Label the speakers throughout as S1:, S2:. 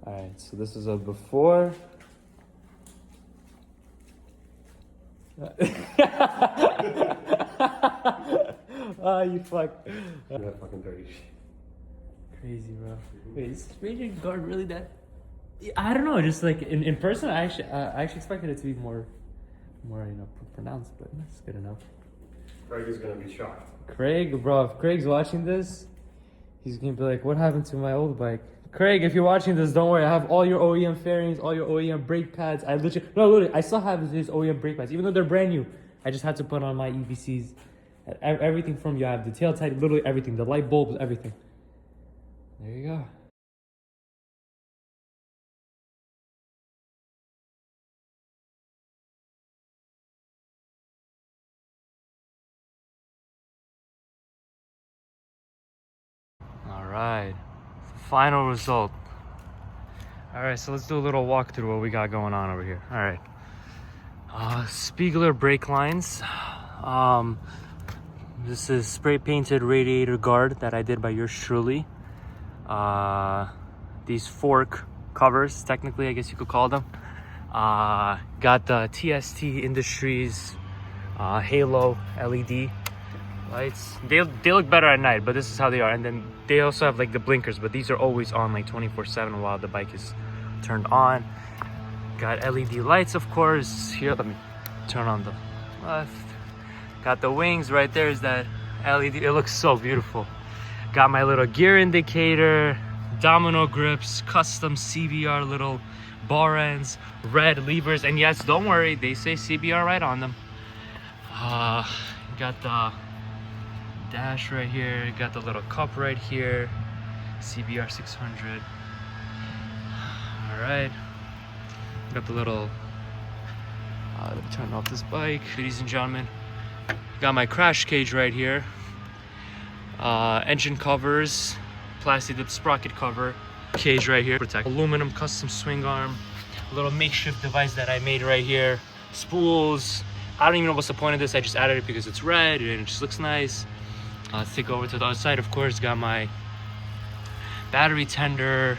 S1: Alright, so this is a before. Oh, you fuck.
S2: That fucking dirty shit.
S1: Crazy, bro. Wait, is radiator guard really that? I don't know. Just like in person, I actually expected it to be more pronounced, but that's good enough.
S2: Craig is gonna be shocked.
S1: Craig, bro, if Craig's watching this, he's gonna be like, "What happened to my old bike?" Craig, if you're watching this, don't worry. I have all your OEM fairings, all your OEM brake pads. Literally, I still have his OEM brake pads, even though they're brand new. I just had to put on my EBCs. Everything from you. I have the tail tight, literally everything. The light bulbs, everything. There you go. All right, final result. All right, so let's do a little walkthrough what we got going on over here. All right, Spiegler brake lines. This is spray painted radiator guard that I did by yours truly. These fork covers, technically, I guess you could call them. Got the TST Industries Halo LED lights. They look better at night, but this is how they are. And then they also have like the blinkers, but these are always on like 24/7 while the bike is turned on. Got LED lights, of course. Here, let me turn on the left. Got the wings right there, is that LED. It looks so beautiful. Got my little gear indicator, domino grips, custom CBR little bar ends, red levers, and yes, don't worry, they say CBR right on them. Got the dash right here, got the little cup right here, CBR600. All right, got the little, let me turn off this bike. Ladies and gentlemen, got my crash cage right here, engine covers, plastic dip sprocket cover, cage right here, protect aluminum custom swing arm, a little makeshift device that I made right here, spools. I don't even know what's the point of this. I just added it because it's red and it just looks nice. Let's take over to the other side. Of course, got my battery tender,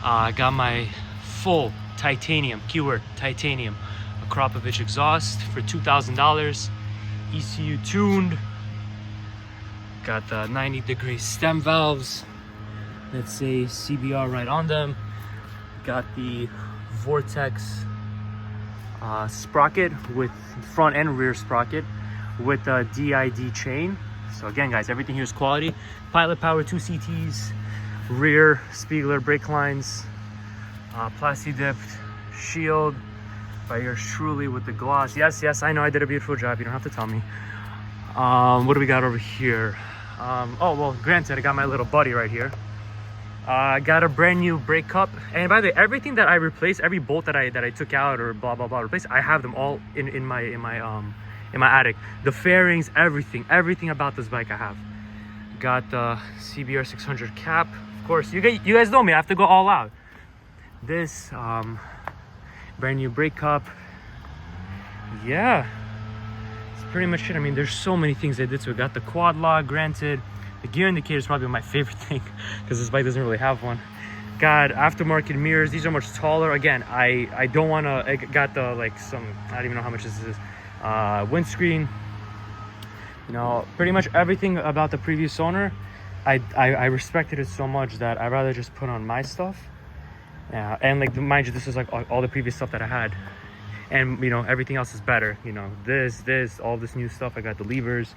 S1: got my full titanium, keyword titanium, Akrapovic exhaust for $2,000, ECU tuned. Got the 90-degree stem valves that say CBR right on them. Got the Vortex sprocket with front and rear sprocket with a DID chain. So again, guys, everything here is quality. Pilot power 2 CTs, rear Spiegler brake lines, plasti dipped shield by yours truly with the gloss. Yes, I know I did a beautiful job. You don't have to tell me. What do we got over here? Oh, well, granted, I got my little buddy right here. I got a brand new brake cup, and by the way, everything that I replaced, every bolt that I took out or blah blah blah replaced, I have them all in my attic. The fairings, everything about this bike I have. Got the CBR600 cap, of course. You guys know me. I have to go all out. This brand new brake cup. Yeah, it's pretty much it. I mean, there's so many things I did to it. Got the quad lock, granted. The gear indicator is probably my favorite thing because this bike doesn't really have one. Got aftermarket mirrors. These are much taller. Again, I don't want to. I got the like some. I don't even know how much this is. Windscreen. You know, pretty much everything about the previous owner. I respected it so much that I'd rather just put on my stuff. Yeah, and like mind you, this is like all the previous stuff that I had, and you know everything else is better. You know, this, all this new stuff. I got the levers.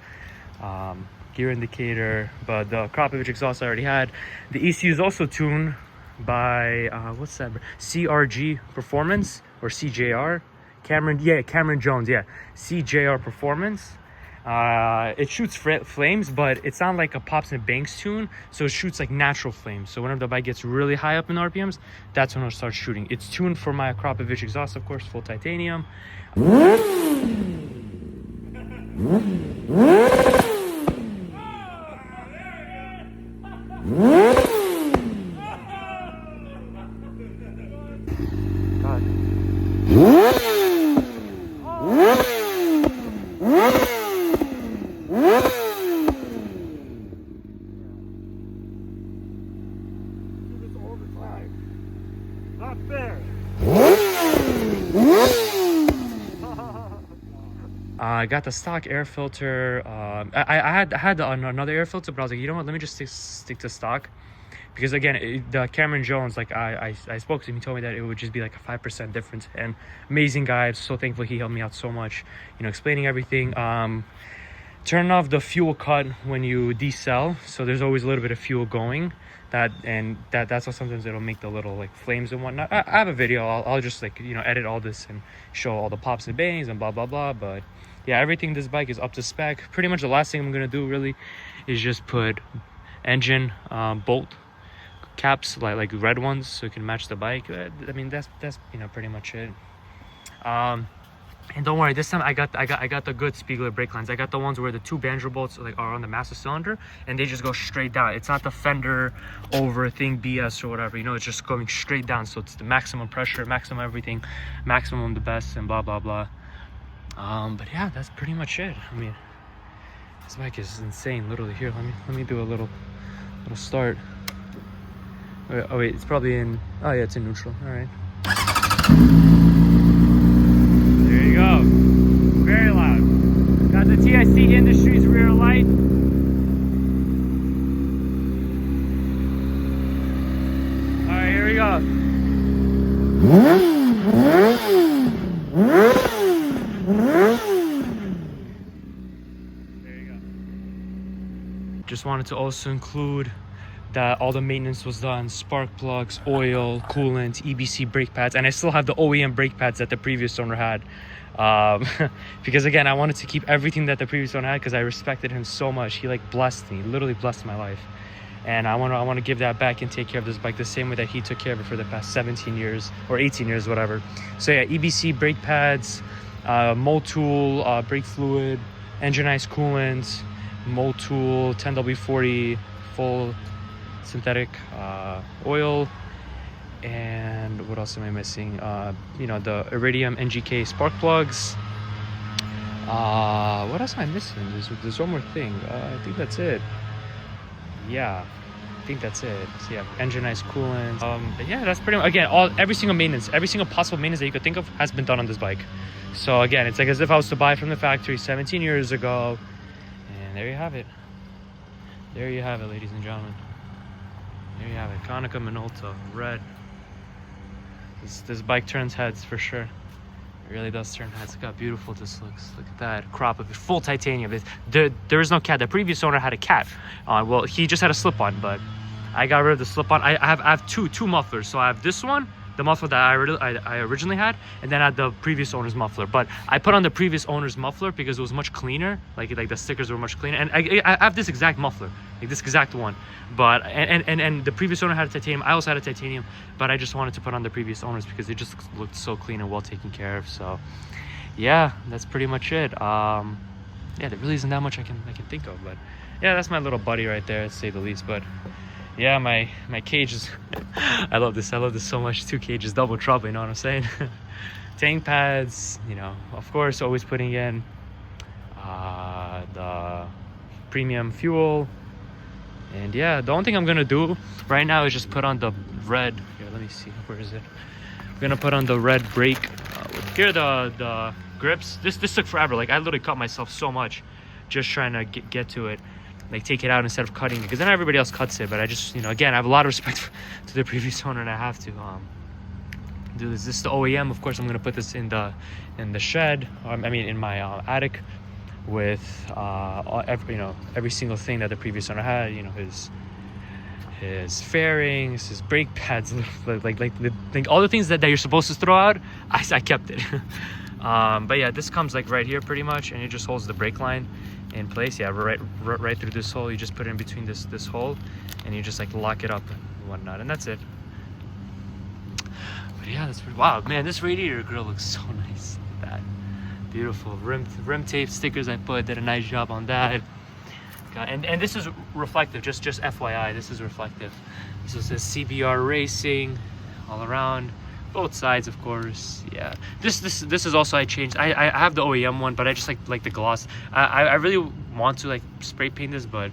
S1: Gear indicator, but the Akrapovic exhaust I already had. The ECU is also tuned by what's that? CRG Performance or CJR? Cameron Jones. Yeah, CJR Performance. It shoots flames, but it's not like a Pops and Banks tune, so it shoots like natural flames. So whenever the bike gets really high up in RPMs, that's when it'll start shooting. It's tuned for my Akrapovic exhaust, of course, full titanium. I got the stock air filter. I had another air filter, but I was like, you know what, let me just stick to stock, because again, the Cameron Jones, like I spoke to him, he told me that it would just be like a 5% difference. And amazing guy, I'm so thankful he helped me out so much, you know, explaining everything. Turn off the fuel cut when you decel, so there's always a little bit of fuel going. That's why sometimes it'll make the little like flames and whatnot. I have a video. I'll just like, you know, edit all this and show all the pops and bangs and blah blah blah. But yeah, everything this bike is up to spec. Pretty much the last thing I'm gonna do really is just put engine bolt caps, like red ones, so it can match the bike. I mean, that's you know, pretty much it. And don't worry, this time I got the good Spiegler brake lines. I got the ones where the two banjo bolts like are on the master cylinder and they just go straight down. It's not the fender over thing BS or whatever, you know, it's just going straight down. So it's the maximum pressure, maximum everything, maximum the best, and blah blah blah. But yeah, that's pretty much it. I mean, this bike is insane, literally. Here, let me do a little start. Oh wait, it's probably in, oh yeah, it's in neutral. All right. There you go. Very loud. Got the TIC Industries rear light. All right, here we go. There you go. Just wanted to also include that all the maintenance was done: spark plugs, oil, coolant, EBC brake pads, and I still have the OEM brake pads that the previous owner had, because again, I wanted to keep everything that the previous owner had because I respected him so much. He like blessed me, literally blessed my life, and I want to give that back and take care of this bike the same way that he took care of it for the past 17 years or 18 years, whatever. So yeah, EBC brake pads, Motul brake fluid, engine ice coolant, Motul 10W40 full synthetic oil, and what else am I missing? You know, the Iridium NGK spark plugs. What else am I missing? There's one more thing. I think that's it. Yeah, I think that's it. So yeah, engine ice coolant. But yeah, that's pretty much, again, every single maintenance, every single possible maintenance that you could think of has been done on this bike. So again, it's like as if I was to buy from the factory 17 years ago. And there you have it. There you have it, ladies and gentlemen. There you have it, Konica Minolta, red. This bike turns heads for sure. It really does turn heads. Look how beautiful this looks. Look at that crop of it, full titanium. There is no cat. The previous owner had a cat. Well, he just had a slip-on, but I got rid of the slip-on. I have two mufflers. So I have this one, the muffler that I originally had, and then I had the previous owner's muffler. But I put on the previous owner's muffler because it was much cleaner. Like the stickers were much cleaner, and I have this exact muffler, like this exact one. But and the previous owner had a titanium. I also had a titanium, but I just wanted to put on the previous owners because it just looked so clean and well taken care of. So yeah, that's pretty much it. Yeah, there really isn't that much I can think of, but yeah, that's my little buddy right there, to say the least. But yeah, my cage is I love this so much. 2 cages, double trouble, you know what I'm saying? Tank pads, you know, of course, always putting in the premium fuel. And yeah, the only thing I'm gonna do right now is just put on the red, here, let me see, where is it? I'm gonna put on the red brake. Here are the grips. This took forever. Like, I literally cut myself so much just trying to get to it, like take it out instead of cutting it, because then everybody else cuts it. But I just, you know, again, I have a lot of respect to the previous owner, and I have to do this. This is the OEM. Of course, I'm gonna put this in the shed, I mean in my attic, with every single thing that the previous owner had. You know, his fairings, his brake pads, like all the things that you're supposed to throw out, I kept it. But yeah, this comes like right here pretty much, and it just holds the brake line in place. Yeah, right through this hole. You just put it in between this hole, and you just like lock it up and whatnot, and that's it. But yeah, that's pretty, wow, man, this radiator grill looks so nice. Look at that. Beautiful rim tape stickers I put, did a nice job on that. And this is reflective, just FYI, this is reflective. This is CBR Racing all around, both sides, of course. Yeah, this is also, I changed. I have the OEM one, but I just like the gloss. I really want to like spray paint this, but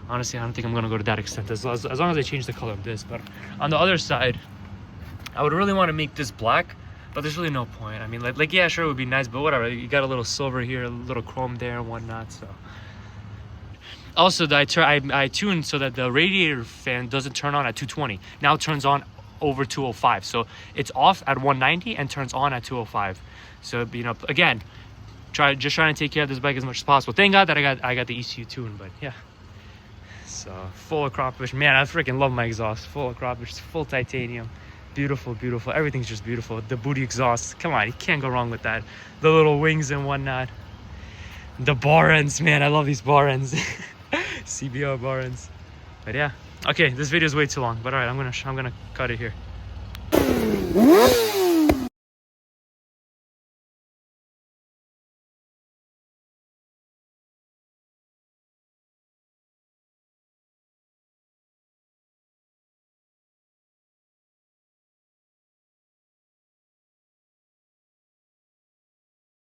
S1: honestly, I don't think I'm gonna go to that extent as long as I change the color of this. But on the other side, I would really want to make this black, But there's really no point. I mean, like yeah, sure, it would be nice, but whatever. You got a little silver here, a little chrome there and whatnot, so. Also, I tuned so that the radiator fan doesn't turn on at 220. Now it turns on over 205. So it's off at 190 and turns on at 205. So, you know, again, just trying to take care of this bike as much as possible. Thank God that I got the ECU tuned, but yeah. So full of crawfish. Man, I freaking love my exhaust. Full of crawfish, full titanium. Beautiful, beautiful. Everything's just beautiful. The booty exhaust. Come on, you can't go wrong with that. The little wings and whatnot. The bar ends, man. I love these bar ends. CBR bar ends. But yeah. Okay, this video is way too long. But alright, I'm gonna cut it here.